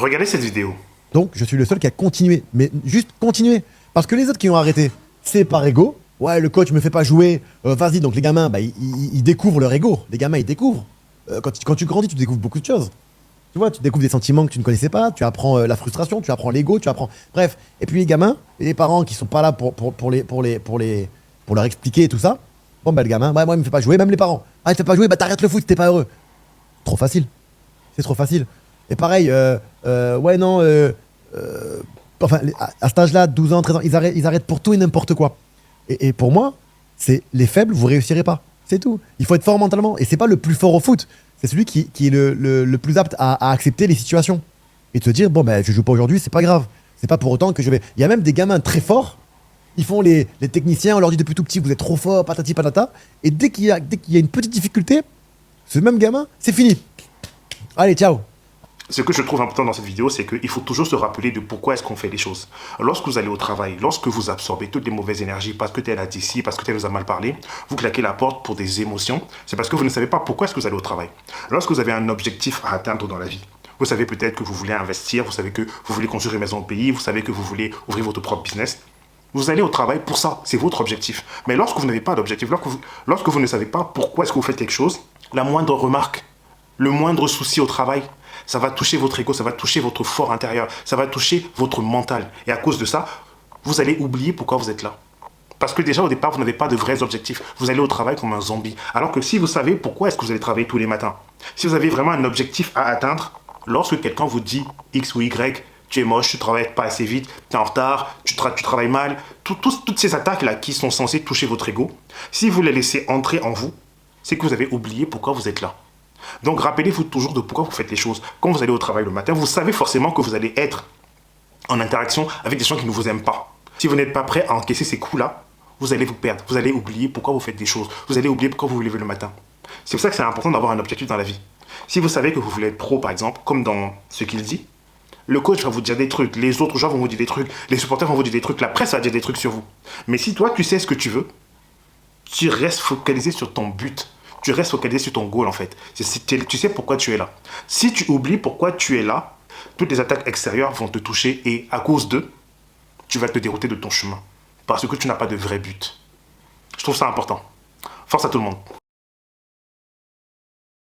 Regardez cette vidéo. Donc, je suis le seul qui a continué. Mais juste continuer. Parce que les autres qui ont arrêté, c'est par ego. Ouais, le coach me fait pas jouer. Vas-y, donc les gamins, bah, ils découvrent leur ego. Les gamins, ils découvrent. Quand tu grandis, tu découvres beaucoup de choses. Tu vois, tu découvres des sentiments que tu ne connaissais pas. Tu apprends la frustration, tu apprends l'ego, tu apprends. Bref. Et puis les gamins, et les parents qui sont pas là pour leur expliquer tout ça. Bon, bah, le gamin, bah, moi, il me fait pas jouer. Même les parents. Ah, il te fait pas jouer, bah, t'arrêtes le foot, t'es pas heureux. Trop facile. C'est trop facile. Et pareil, ouais, non, enfin, à cet âge-là, 12 ans, 13 ans, ils arrêtent pour tout et n'importe quoi. Et pour moi, c'est les faibles, vous réussirez pas. C'est tout. Il faut être fort mentalement. Et c'est pas le plus fort au foot. C'est celui qui est le plus apte à accepter les situations. Et de se dire, bon, ben, je joue pas aujourd'hui, c'est pas grave. C'est pas pour autant que je vais. Il y a même des gamins très forts. Ils font les techniciens, on leur dit depuis tout petit, vous êtes trop fort, patati patata. Et dès qu'il y a une petite difficulté, ce même gamin, c'est fini. Allez, ciao. Ce que je trouve important dans cette vidéo, c'est qu'il faut toujours se rappeler de pourquoi est-ce qu'on fait les choses. Lorsque vous allez au travail, lorsque vous absorbez toutes les mauvaises énergies parce que tel a dit ci, parce que tel nous a mal parlé, vous claquez la porte pour des émotions, c'est parce que vous ne savez pas pourquoi est-ce que vous allez au travail. Lorsque vous avez un objectif à atteindre dans la vie, vous savez peut-être que vous voulez investir, vous savez que vous voulez construire une maison au pays, vous savez que vous voulez ouvrir votre propre business. Vous allez au travail pour ça, c'est votre objectif. Mais lorsque vous n'avez pas d'objectif, lorsque vous ne savez pas pourquoi est-ce que vous faites quelque chose, la moindre remarque, le moindre souci au travail, ça va toucher votre ego, ça va toucher votre fort intérieur, ça va toucher votre mental. Et à cause de ça, vous allez oublier pourquoi vous êtes là. Parce que déjà au départ, vous n'avez pas de vrais objectifs. Vous allez au travail comme un zombie. Alors que si vous savez pourquoi est-ce que vous allez travailler tous les matins, si vous avez vraiment un objectif à atteindre, lorsque quelqu'un vous dit X ou Y, tu es moche, tu travailles pas assez vite, tu es en retard, tu travailles mal, toutes ces attaques-là qui sont censées toucher votre ego, si vous les laissez entrer en vous, c'est que vous avez oublié pourquoi vous êtes là. Donc rappelez-vous toujours de pourquoi vous faites les choses. Quand vous allez au travail le matin, vous savez forcément que vous allez être en interaction avec des gens qui ne vous aiment pas. Si vous n'êtes pas prêt à encaisser ces coups-là, vous allez vous perdre. Vous allez oublier pourquoi vous faites des choses. Vous allez oublier pourquoi vous vous levez le matin. C'est pour ça que c'est important d'avoir un objectif dans la vie. Si vous savez que vous voulez être pro, par exemple, comme dans ce qu'il dit, le coach va vous dire des trucs, les autres gens vont vous dire des trucs, les supporters vont vous dire des trucs, la presse va dire des trucs sur vous. Mais si toi, tu sais ce que tu veux, tu restes focalisé sur ton but. Tu restes focalisé sur ton goal en fait. Tu sais pourquoi tu es là. Si tu oublies pourquoi tu es là, toutes les attaques extérieures vont te toucher et à cause d'eux, tu vas te dérouter de ton chemin. Parce que tu n'as pas de vrai but. Je trouve ça important. Force à tout le monde.